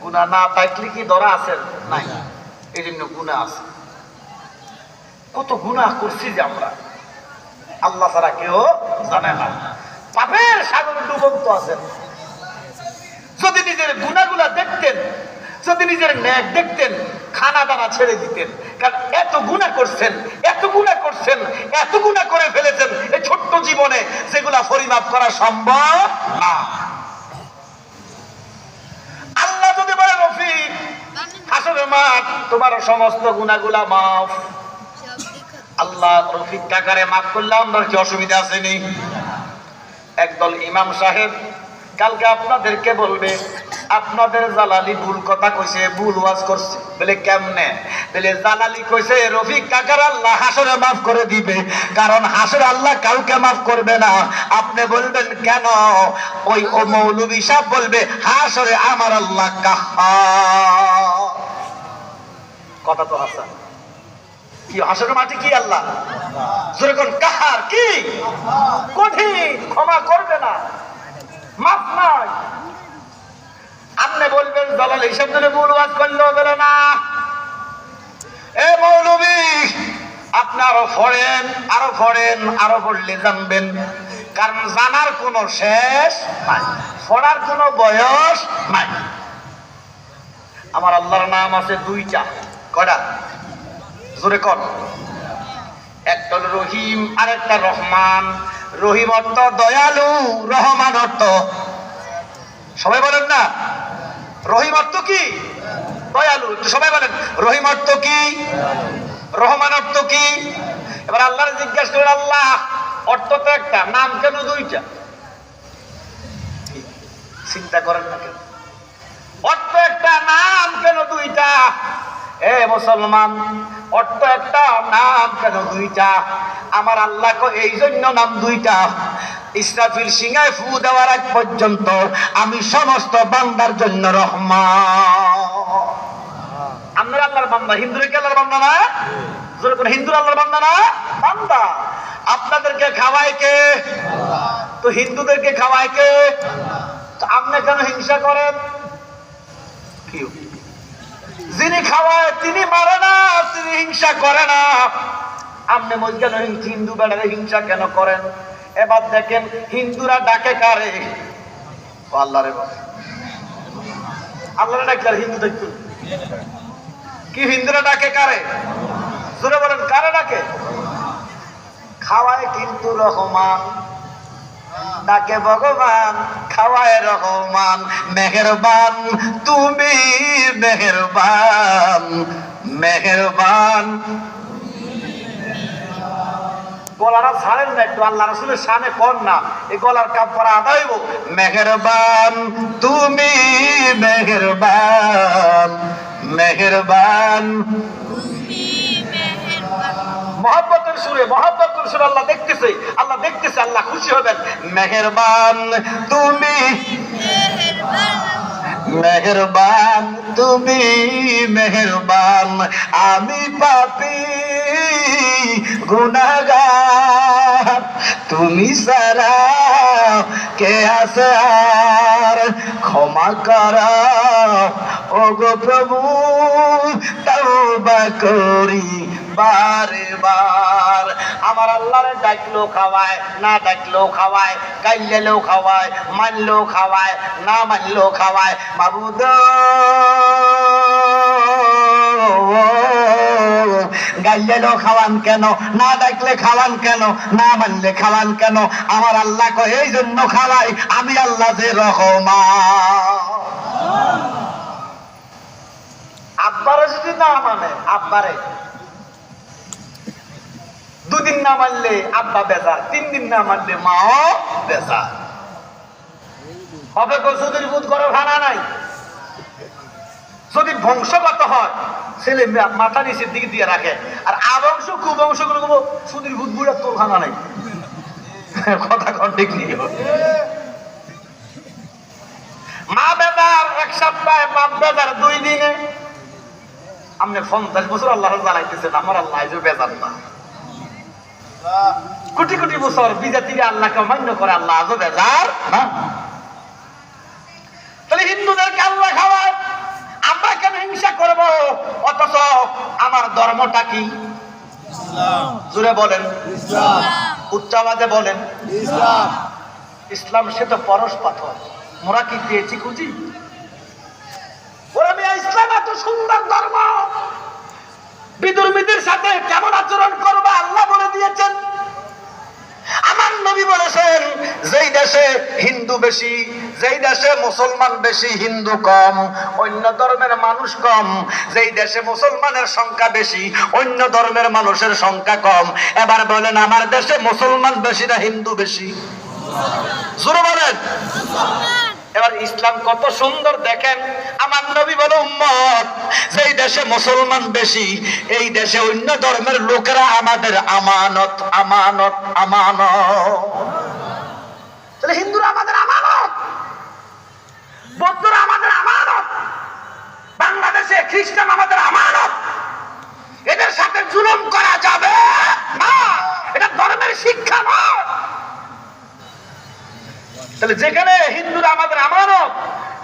গুনাহ না থাকলে কি ধরা আছে? নাই, এই জন্য গুনাহ আছে। কত গুনাহ করছি যে আমরা, আল্লাহ ছাড়া কেউ জানে না। পাপের সাগরে ডুবন্ত আছেন। যদি নিজের গুনাহগুলা দেখতেন, যদি নিজের ন্যাক দেখতেন, খানা দানা ছেড়ে দিতেন। কারণ এত গুনাহ করছেন, এত গুনাহ করছেন, এত গুনাহ করে ফেলেছেন এই ছোট্ট জীবনে, যেগুলা পরিমাপ করা সম্ভব না। আল্লাহ যদি বলে রফিক হাসরের মাঠ তোমার সমস্ত গুনাহগুলা মাফ, আল্লাহ রফিক কাকারে মাফ করলাম, কি অসুবিধা আছে? নেই। একদল ইমাম সাহেব কালকে আপনাদেরকে বলবে আপনাদের জালালি ভুল কথা কইছে, ভুল ওয়াজ করছে। বলে কেমনে? বলে জালালি কইছে রফিক কাকার আল্লাহ হাসরে মাফ করে দিবে, কারণ হাসরে আল্লাহ কাউকে মাফ করবে না। আপনি বলবেন কেন? ওই ও মৌলভী সাহেব বলবে হাসরে আমার আল্লাহ কাহ্হার। কথা তো হাসান, কি হাসরের মাঠে কি আল্লাহ যেরকম কাহার, কি কঠিন, ক্ষমা করবে না, মাফ নাই। আপনি বলবেন জালাল হিসাব ধরে ভুল ওয়াজ করলেও বলে না। এ মৌলভী আপনি আরো পড়েন, আরো পড়েন, আরো পড়লে জানবেন, কারণ জানার কোনো শেষ নাই, পড়ার কোনো বয়স নাই। আমার আল্লাহর নাম আছে দুইটা। কয়টা? জোরে কর। একটা রহিম আর একটা রহমান। রহিম অর্থ দয়ালু, রহমান অর্থ, সবাই বলেন না রহিম অর্থ কি? দয়ালু। সবাই বলেন রহিম অর্থ কি, রহমান অর্থ কি? এবার আল্লাহর জিজ্ঞাসা করেন আল্লাহ অর্থ তো একটা, নাম কেন দুইটা? চিন্তা করেন না কেন? অর্থ একটা, নাম কেন দুইটা? এ মুসলমান, অর্থ একটা, নাম কেন দুইটা? আমার আল্লাহ এই জন্য নাম দুইটা, ইসরাফিল সিংহায় ফু দেওয়ার আগ পর্যন্ত আমি সমস্ত বান্দার জন্য রহমান। আপনার আল্লাহর বান্দা, হিন্দুরা কি আল্লাহর বান্দা না? জোরে করে, হিন্দুরা আল্লাহর বান্দা না? বান্দা। আপনাদেরকে খাওয়ায় কে? তো হিন্দুদেরকে খাওয়ায় কে? তো আপনি কেন হিংসা করেন? কি যিনি খাওয়ায় তিনি মারে না, তিনি হিংসা করে না। আপনি কেন হিন্দু বেড়ারে হিংসা কেন করেন? এবার দেখেন হিন্দুরা ডাকে কারে? আল্লাহ রে বাবা, আল্লাহ ডাকে আর হিন্দু দেখুন কি? হিন্দুরা ডাকে কারে? জোরে বলেন কারে ডাকে? খাওয়ায় কিন্তু রহমান, ডাকে ভগবান, খাওয়ায় রহমান। মেহেরবান তুমি, মেহেরবান, মেহেরবান। গলাটা ছাড়েন না একটু, আল্লাহ রাসূলের শানে কোন না, এই গলার কাপড় আদায় হইব। মেহেরবান তুমি, মেহেরবান, মেহেরবান। মহব্বতের সুরে, মহব্বতের সুরে আল্লাহ দেখতেছে, আল্লাহ দেখতেছে, আল্লাহ খুশি হবেন। মেহেরবান তুমি, মেহেরবান তুমি, মেহেরবান। আমি পাপী গুনাহগার, তুমি সারা কে আছে আর? ক্ষমা করো ওগো প্রভু, তওবা করি বারে বার। আমার আল্লাহরে ডাকলেও খাওয়ায়, না ডাকলেও খাওয়ায়, গাইলেও খাওয়ায়, মানলেও খাওয়ায়, না মানলেও খাওয়ায়। মাবুদ গাইলেও খাওয়ান কেন, না ডাকলে খাওয়ান কেন, না মানলে খাওয়ান কেন? আমার আল্লাহ কয় এই জন্য খাওয়াই, আমি আল্লাহ যে রহমান। আব্বারে যদি না মানে, আব্বারে দুদিন না মানলে আব্বা বেজার, 3 দিন না মানলে মাও বেজার হবে। সুদের বুধ করার ভাড়া নাই। যদি বংশগত হয় ছেলে মাথা নিচের দিকে দিয়ে রাখে, আর আবংশ কুবংশ গুলো সুদের বুধ বুড়া তোর ভাঙা নাই। কথা কন ঠিক নেই। মা বেজার 1 সপ্তাহে, বাপ বেজার 2 দিনে। আপনি 50 বছর আল্লাহর জ্বালাইতেছেন, আমার আল্লাহ যে বেজার না। কোটি কোটি বছর বিজাতিকে আল্লাহকে মান্য করে, আল্লাহ আজও বেজার না। তাহলে হিন্দুদেরকে আল্লাহ খাওয়ায়, আমার ধর্মটা কি? ইসলাম। জোরে বলেন ইসলাম। উচ্চ আওয়াজে বলেন ইসলাম। ইসলাম সে তো পরশ পাথর, মোরা কি দিয়েছি খুঁজি? ওরা মিয়া ইসলাম এত সুন্দর ধর্ম, বিধর্মীদের সাথে কেমন আচরণ করবা আল্লাহ বলে দিয়েছেন। আমার নবী বলেছেন, যেই দেশে হিন্দু বেশি, যেই দেশে মুসলমান বেশি হিন্দু কম, অন্য ধর্মের মানুষ কম। যেই দেশে মুসলমানের সংখ্যা বেশি, অন্য ধর্মের মানুষের সংখ্যা কম। এবার বলেন, আমার দেশে মুসলমান বেশি না হিন্দু বেশি? জোরে বলেন। এবার ইসলাম কত সুন্দর দেখেন। আমার নবী বলে, উম্মত, যেই দেশে মুসলমান বেশি, এই দেশে অন্য ধর্মের লোকেরা আমাদের আমানত, আমানত, আমানত। তাহলে হিন্দুরা আমাদের আমানত, বৌদ্ধরা আমাদের আমানত, বাংলাদেশে খ্রিস্টান আমাদের আমানত। এদের সাথে জুলুম করা যাবে না, এটা ধর্মের শিক্ষা নয়। তাহলে যেখানে হিন্দুরা আমাদের আমানত,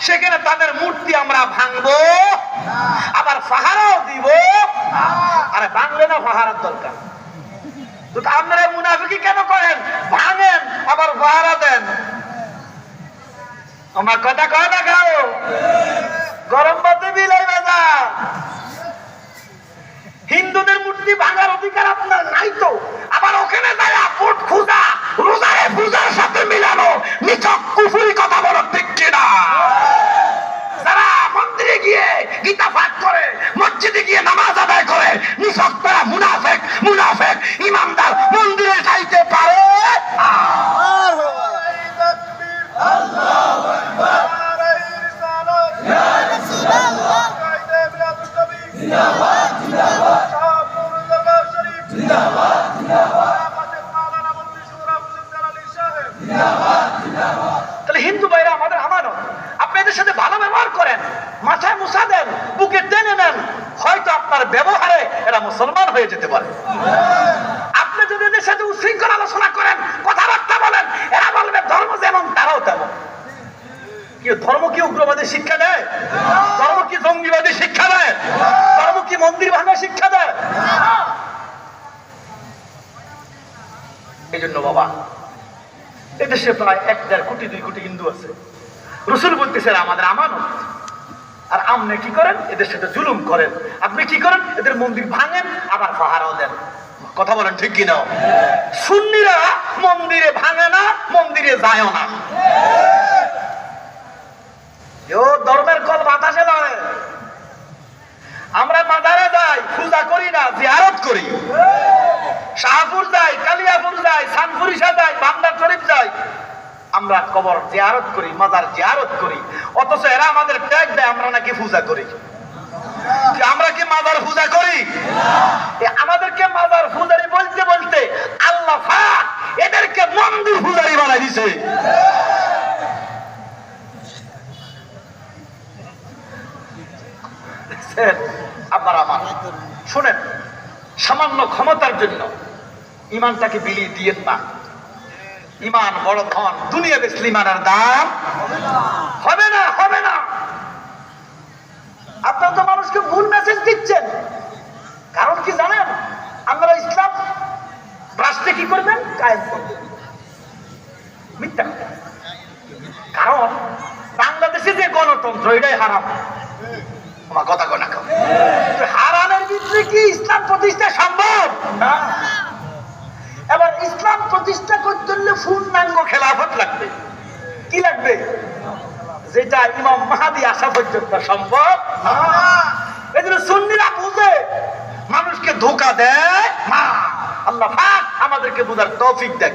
সেখানে তাদের মূর্তি আমরা ভাঙবো, আবার পাহারাও দিব। আরে ভাঙলে না পাহারার দরকার, তো আপনারা মুনাফিকি কেন করেন? ভাঙেন আবার পাহারা দেন। আমার কথা কয় না খাও, গরম পাতে বিলাই বাজা। হিন্দুদের মূর্তি ভাঙার অধিকার আপনার নাই তো, আবার ওখানে যায় ভোট খুঁজা, রোজায় পূজার সাথে মিলানো নিছক কুফরি কথা বলো, ঠিক কিনা? যারা মন্দিরে গিয়ে গীতা পাঠ করে, মসজিদে গিয়ে নামাজ আদায় করে, নিছক তারা মুনাফেক, মুনাফেক। ইমানদার মন্দিরে যাইতে পারে। তাহলে হিন্দু ভাইরা আমাদের আমানত। আপনি এদের সাথে ভালো ব্যবহার করেন, মাথায় মুছা দেন, বুকে টেনে নেন, হয়তো আপনার ব্যবহারে এরা মুসলমান হয়ে যেতে পারে। আপনি যদি এদের সাথে উশৃঙ্খল আলোচনা করেন, কথাবার্তা বলেন, এরা বলবে ধর্ম যেমন তারাও তেমন। কি ধর্ম কি উগ্রবাদী শিক্ষা দেয়? ধর্ম কি জঙ্গিবাদী শিক্ষা দেয়? ধর্ম কি মন্দির ভাঙা শিক্ষা দেয়? এই জন্য বাবা, এদেশে প্রায় 1-1.5 কোটি 2 কোটি হিন্দু আছে। রসুল বলতেছেন আমাদের আমানত। আর আপনি কি করেন? এদের সাথে জুলুম করেন। আপনি কি করেন? এদের মন্দির ভাঙেন আবার পাহারাও দেন। কথা বলেন ঠিক কিনা? সুন্নিরা মন্দিরে ভাঙে না, মন্দিরে যায় না। ধর্মের কল বাতাসে লড়ে। আমরা মাজারে যাই, পূজা করি না, জিয়ারত করি। শাহপুর যাই, কালিয়াপুর যাই, সানপুরিশা যাই, বান্দর শরীফ যাই, আমরা কবর জিয়ারত করি, মাজার জিয়ারত করি। অথচ এরা আমাদের ট্যাগ দেয় আমরা নাকি পূজা করি। আমরা কি মাজার পূজা করি? আমাদেরকে মাজার পূজারি বলতে বলতে আল্লাহ পাক এদেরকে মন্দির পূজারি বানাই দিছে। আবার আমার শুনেন, সামান্য ক্ষমতার জন্য ইমানটাকে বিলিয়ে দিয়েন না। ইমান বড় ধন, দুনিয়া বেচলে ইমানের দাম হবে না, হবে না। আপনারা তো মানুষকে ভুল মেসেজ দিচ্ছেন। কারণ কি জানেন? আপনারা ইসলাম রাষ্ট্রে কি করবেন? কায়েম করবেন। মিথ্যা। কারণ বাংলাদেশে যে গণতন্ত্র, এটাই হারাম। আমার কথা কয় না, হারামের ভিতরে কি ইসলাম প্রতিষ্ঠা সম্ভব? না। এবার ইসলাম প্রতিষ্ঠা করতে হলে পূর্ণাঙ্গ খেলাফত লাগবে। কি লাগবে? যেটা ইমাম মাহদী আসা পর্যন্ত সম্ভব না। এই জন্য সুন্নিরা বুঝে, মানুষকে ধোঁকা দেয় না। আল্লাহ পাক আমাদেরকে বুঝার তৌফিক দেন।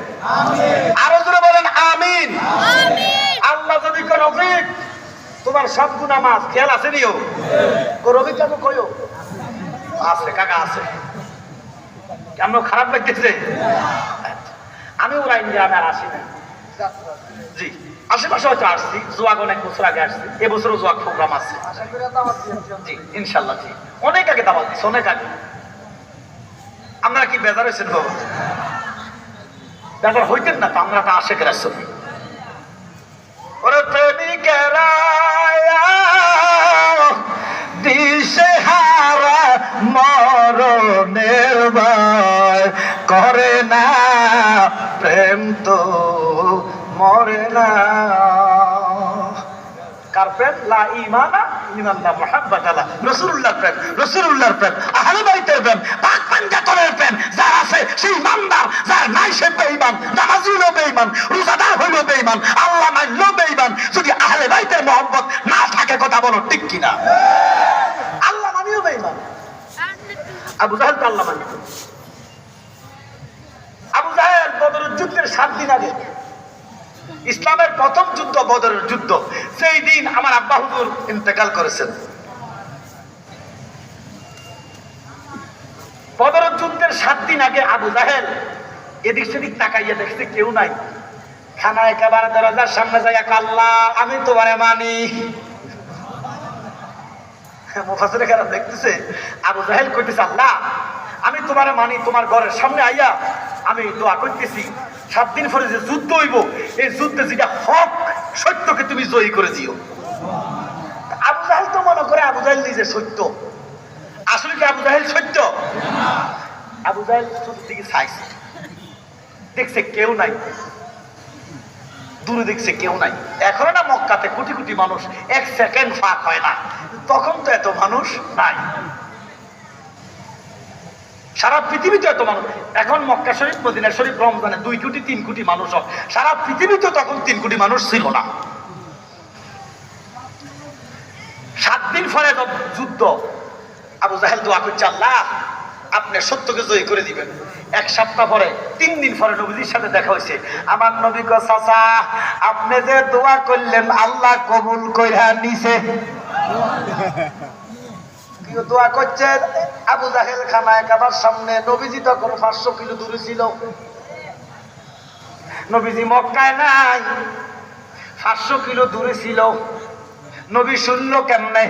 আরো জোরে বলেন আমিন। আল্লাহ যদি কোন রফিক তোমার সব গুনাহ মাফ, খেয়াল আছে নিও রবি কেন কইও আছে কাকা আছে, কেমন খারাপ লাগতেছে? আমি ওরা ইন্ডিয়ামে আর আসি না। জি, আশেপাশে হয়তো আসছি, জোয়াগ অনেক বছর আগে আসছি। এবছরও জোয়াগ প্রোগ্রাম আছে। জি ইনশাল্লাহ। জি অনেক আগে দাওয়াত দিচ্ছে, অনেক আগে। আপনারা কি বেজার হয়েছেন বাবা? বেজার হইতেন না তো, আমরা তো আশেকের আসছি। ওরে প্রেমিকেরা দিশে হারা মর না। কার প্রেম? লা ঈমানা ইল্লাল্লাহ মুহাব্বাতাল্লাহ, রাসূলুল্লাহর প্রেম, রাসূলুল্লাহর প্রেম, আহলে বাইতের প্রেম, পাক পাঞ্জাতনের প্রেম। যার আছে সে ইমানদার, যার নাই সে বেঈমান। নামাজি হলো বেঈমান, রোজাদার হলো বেঈমান, আল্লাহ মানলো বেঈমান। যদি আহলে বাইতের মহব্বত না থাকে, কথা বলো ঠিক কিনা? আল্লাহ মানিও বেঈমান। আবু জাহেল তো আল্লাহ মানিত। আবু জাহেল বদরের যুদ্ধের 7 দিন আগে, ইসলামের প্রথম যুদ্ধ বদরের যুদ্ধ, সেই দিন আমার আব্বা হুজুর ইন্তেকাল করেছেন। বদরের যুদ্ধের 7 দিন আগে আবু জাহেল এদিক সেদিক তাকাইয়া দেখছে কেউ নাই। খানায় একেবারে দরজার সামনে যাইয়া, আল্লাহ আমি তোমারে মানি। মুফাসসিরে কেরাম দেখতেছে আবু জাহেল কইতেছে, আল্লাহ আমি তোমারে মানি, তোমার ঘরের সামনে আইয়া আমি দোয়া করতেছি 7 দিন পরে যে যুদ্ধ হইব, এই যুদ্ধে যেটা হক সত্যকে তুমি জয়ী করে দিও। আবু জাহেল তো মনে করে আবু জাহেল নিজে সত্য। আসলে কি আবু জাহেল সত্য? আবু জাহেল চতুর্দিকে চাইছে, দেখছে কেউ নাই, দূরে দেখছে কেউ নাই। এখন না মক্কাতে কোটি কোটি মানুষ, 1 সেকেন্ড ফাঁক হয় না, তখন তো এত মানুষ নাই। সারা পৃথিবীতে এত মানুষ। এখন মক্কা শরীফ, মদিনা শরীফ রমজানে 2 কোটি 3 কোটি মানুষ হয়, সারা পৃথিবীতে তখন 3 কোটি মানুষ ছিল না। 7 দিন পরে যুদ্ধ, আবু জাহেল দোয়া করছে, আল্লাহ আপনি সত্যকে জয়ী করে দিবেন। 1 সপ্তাহ পরে, 3 দিন পরে নবীজির সাথে দেখা হয়েছে। আমার নবী কয়, চাচা আপনি যে দোয়া করলেন আল্লাহ কবুল কইরা নিছে। দোয়া করছে আবু জাহেল খানায় কাবার সামনে, নবীজি তখন 500 কিলো দূরে ছিল। নবীজি মক্কায় নাই, 500 কিলো দূরে ছিল। নবী শুনলো কেমনে?